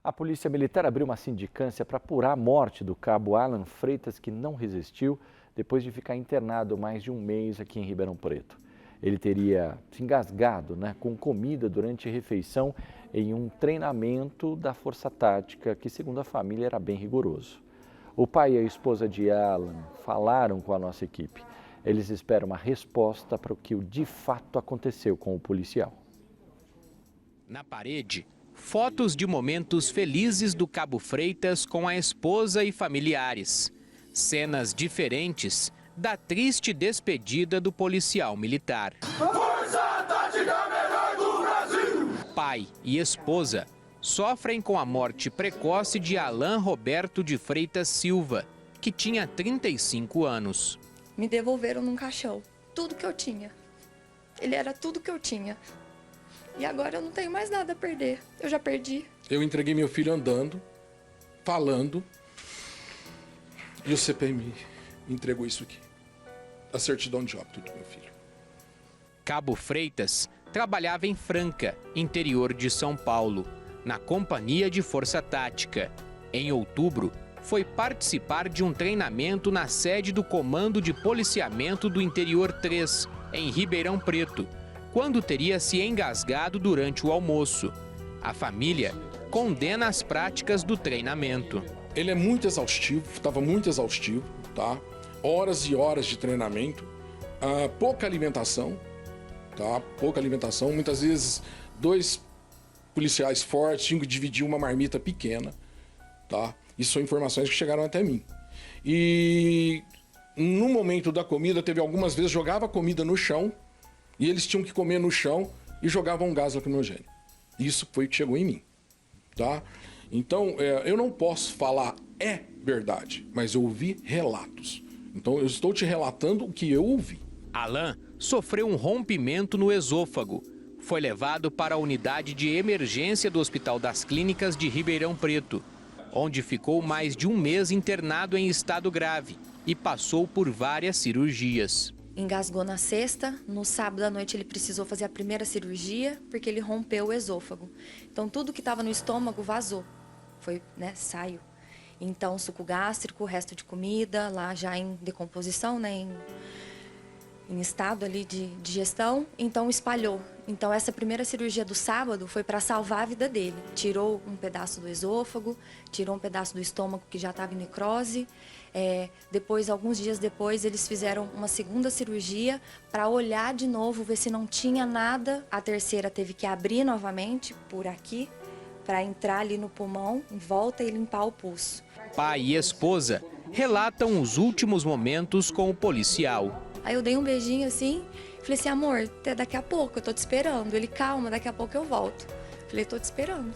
A Polícia Militar abriu uma sindicância para apurar a morte do cabo Alan Freitas, que não resistiu depois de ficar internado mais de um mês aqui em Ribeirão Preto. Ele teria se engasgado com comida durante a refeição em um treinamento da Força Tática, que, segundo a família, era bem rigoroso. O pai e a esposa de Alan falaram com a nossa equipe. Eles esperam uma resposta para o que de fato aconteceu com o policial. Na parede, fotos de momentos felizes do cabo Freitas com a esposa e familiares. Cenas diferentes da triste despedida do policial militar. Força Tática melhor do Brasil! Pai e esposa sofrem com a morte precoce de Alan Roberto de Freitas Silva, que tinha 35 anos. Me devolveram num caixão tudo que eu tinha. Ele era tudo que eu tinha. E agora eu não tenho mais nada a perder. Eu já perdi. Eu entreguei meu filho andando, falando, e o CPM entregou isso aqui. A certidão de óbito do meu filho. Cabo Freitas trabalhava em Franca, interior de São Paulo, na Companhia de Força Tática. Em outubro, foi participar de um treinamento na sede do Comando de Policiamento do Interior 3, em Ribeirão Preto, quando teria se engasgado durante o almoço. A família condena as práticas do treinamento. Ele é muito exaustivo, estava muito exaustivo, tá? Horas e horas de treinamento, pouca alimentação, tá? Pouca alimentação, muitas vezes 2 policiais fortes tinham que dividir uma marmita pequena, tá? Isso são informações que chegaram até mim. E no momento da comida, teve algumas vezes jogava comida no chão e eles tinham que comer no chão e jogavam gás lacrimogêneo. Isso foi o que chegou em mim, tá? Então, eu não posso falar é verdade, mas eu ouvi relatos. Então, eu estou te relatando o que eu ouvi. Alan sofreu um rompimento no esôfago. Foi levado para a unidade de emergência do Hospital das Clínicas de Ribeirão Preto, onde ficou mais de um mês internado em estado grave e passou por várias cirurgias. Engasgou na sexta, no sábado à noite ele precisou fazer a primeira cirurgia porque ele rompeu o esôfago. Então tudo que estava no estômago vazou, saiu. Então suco gástrico, resto de comida, lá já em decomposição, em estado ali de digestão, então espalhou. Então essa primeira cirurgia do sábado foi para salvar a vida dele. Tirou um pedaço do esôfago, tirou um pedaço do estômago que já estava em necrose. Depois, alguns dias depois, eles fizeram uma segunda cirurgia para olhar de novo, ver se não tinha nada. A terceira teve que abrir novamente por aqui para entrar ali no pulmão, em volta e limpar o pulso. Pai e esposa relatam os últimos momentos com o policial. Aí eu dei um beijinho assim, falei assim, amor, até daqui a pouco, eu tô te esperando. Ele, calma, daqui a pouco eu volto. Falei, tô te esperando.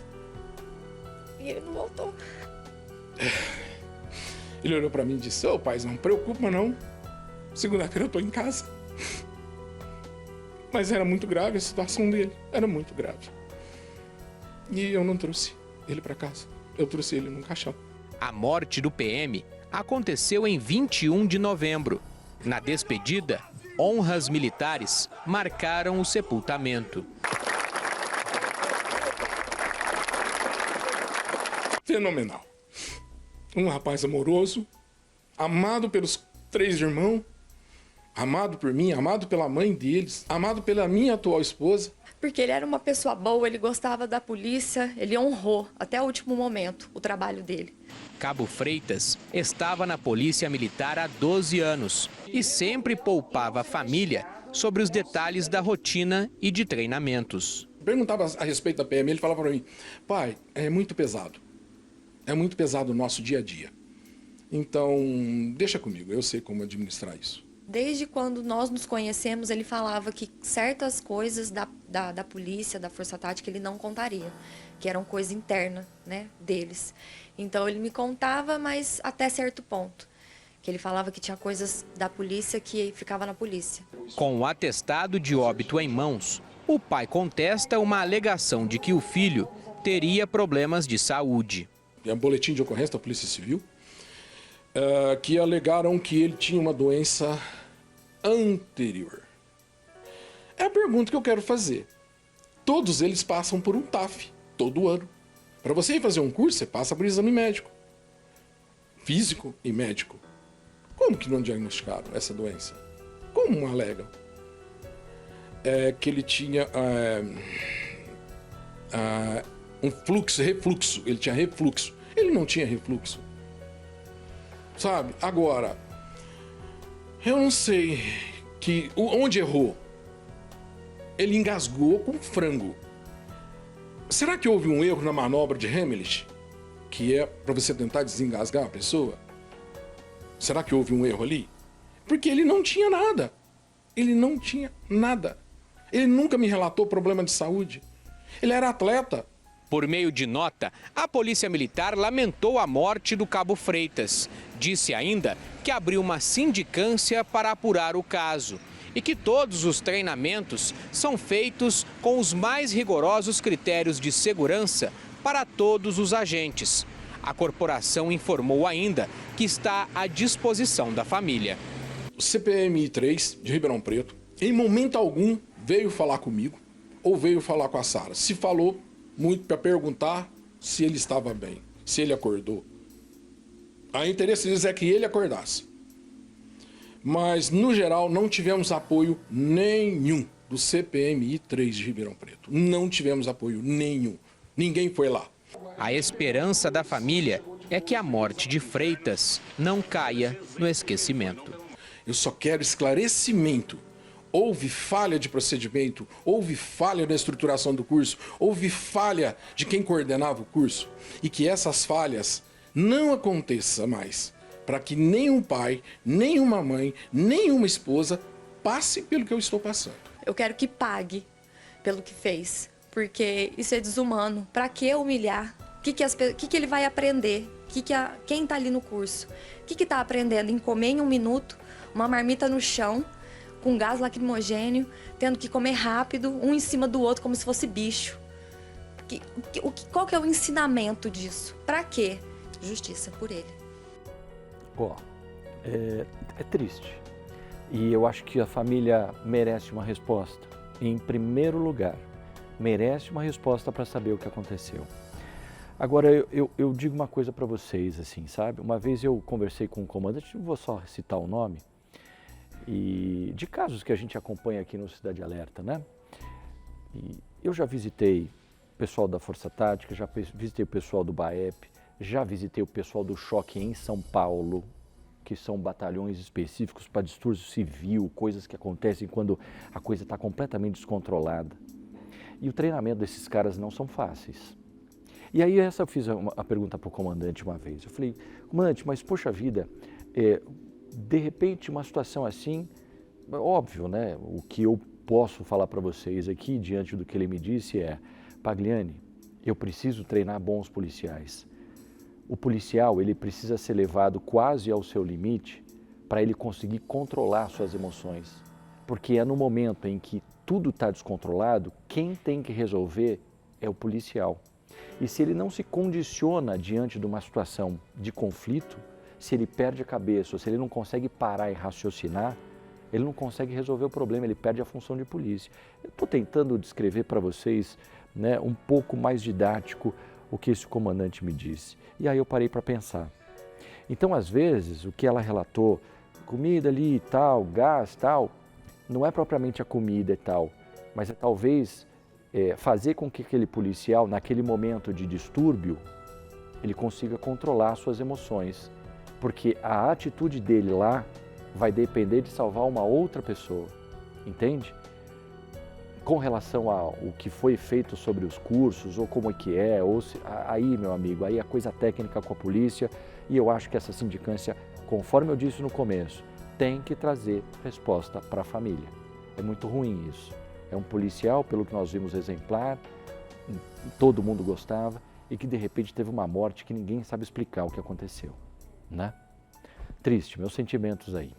E ele não voltou. Ele olhou pra mim e disse, ô pai, não preocupa não, segunda-feira eu tô em casa. Mas era muito grave a situação dele, era muito grave. E eu não trouxe ele pra casa, eu trouxe ele num caixão. A morte do PM aconteceu em 21 de novembro. Na despedida, honras militares marcaram o sepultamento. Fenomenal. Um rapaz amoroso, amado pelos 3 irmãos, amado por mim, amado pela mãe deles, amado pela minha atual esposa. Porque ele era uma pessoa boa, ele gostava da polícia, ele honrou até o último momento o trabalho dele. Cabo Freitas estava na Polícia Militar há 12 anos e sempre poupava a família sobre os detalhes da rotina e de treinamentos. Perguntava a respeito da PM, ele falava para mim, pai, é muito pesado o nosso dia a dia. Então, deixa comigo, eu sei como administrar isso. Desde quando nós nos conhecemos, ele falava que certas coisas da polícia, da Força Tática, ele não contaria, que eram coisa interna, deles. Então ele me contava, mas até certo ponto. Que ele falava que tinha coisas da polícia que ficava na polícia. Com o atestado de óbito em mãos, o pai contesta uma alegação de que o filho teria problemas de saúde. É um boletim de ocorrência da Polícia Civil, que alegaram que ele tinha uma doença anterior. É a pergunta que eu quero fazer. Todos eles passam por um TAF, todo ano, Para você ir fazer um curso, você passa por exame médico, físico e médico. Como que não diagnosticaram essa doença? Como alegam? Que ele tinha um refluxo. Ele tinha refluxo. Ele não tinha refluxo. Sabe? Agora, eu não sei onde errou. Ele engasgou com frango. Será que houve um erro na manobra de Heimlich? Que é para você tentar desengasgar a pessoa? Será que houve um erro ali? Porque ele não tinha nada. Ele não tinha nada. Ele nunca me relatou problema de saúde. Ele era atleta. Por meio de nota, a Polícia Militar lamentou a morte do cabo Freitas. Disse ainda que abriu uma sindicância para apurar o caso e que todos os treinamentos são feitos com os mais rigorosos critérios de segurança para todos os agentes. A corporação informou ainda que está à disposição da família. O CPMI-3 de Ribeirão Preto, em momento algum, veio falar comigo ou veio falar com a Sara. Se falou, muito para perguntar se ele estava bem, se ele acordou. A interesse deles é que ele acordasse. Mas, no geral, não tivemos apoio nenhum do CPMI-3 de Ribeirão Preto. Não tivemos apoio nenhum. Ninguém foi lá. A esperança da família é que a morte de Freitas não caia no esquecimento. Eu só quero esclarecimento. Houve falha de procedimento, houve falha na estruturação do curso, houve falha de quem coordenava o curso. E que essas falhas não aconteçam mais, para que nenhum pai, nenhuma mãe, nenhuma esposa passe pelo que eu estou passando. Eu quero que pague pelo que fez, porque isso é desumano. Para que humilhar? O que ele vai aprender? Quem está ali no curso? O que está aprendendo? Em comer em 1 minuto, uma marmita no chão, com gás lacrimogênio, tendo que comer rápido, um em cima do outro, como se fosse bicho. Qual que é o ensinamento disso? Para quê? Justiça por ele. É triste. E eu acho que a família merece uma resposta. Em primeiro lugar, merece uma resposta para saber o que aconteceu. Agora, eu digo uma coisa para vocês, assim, sabe? Uma vez eu conversei com um comandante, não vou só citar o nome, e de casos que a gente acompanha aqui no Cidade Alerta, né? E eu já visitei o pessoal da Força Tática, já visitei o pessoal do BAEP, já visitei o pessoal do Choque em São Paulo, que são batalhões específicos para distúrbio civil, coisas que acontecem quando a coisa está completamente descontrolada. E o treinamento desses caras não são fáceis. E aí eu fiz a pergunta para o comandante uma vez. Eu falei, comandante, mas poxa vida, de repente uma situação assim, óbvio, né? O que eu posso falar para vocês aqui, diante do que ele me disse Pagliani, eu preciso treinar bons policiais. O policial, ele precisa ser levado quase ao seu limite para ele conseguir controlar suas emoções. Porque é no momento em que tudo está descontrolado, quem tem que resolver é o policial. E se ele não se condiciona diante de uma situação de conflito, se ele perde a cabeça, ou se ele não consegue parar e raciocinar, ele não consegue resolver o problema, ele perde a função de polícia. Eu estou tentando descrever para vocês, né, um pouco mais didático o que esse comandante me disse. E aí eu parei para pensar. Então, às vezes, o que ela relatou, comida ali e tal, gás e tal, não é propriamente a comida e tal, mas é talvez fazer com que aquele policial, naquele momento de distúrbio, ele consiga controlar suas emoções. Porque a atitude dele lá vai depender de salvar uma outra pessoa, entende? Com relação ao que foi feito sobre os cursos, ou como é que é, aí, meu amigo, aí a coisa técnica com a polícia, e eu acho que essa sindicância, conforme eu disse no começo, tem que trazer resposta para a família. É muito ruim isso. É um policial, pelo que nós vimos, exemplar, todo mundo gostava, e que de repente teve uma morte que ninguém sabe explicar o que aconteceu, né? Triste, meus sentimentos aí.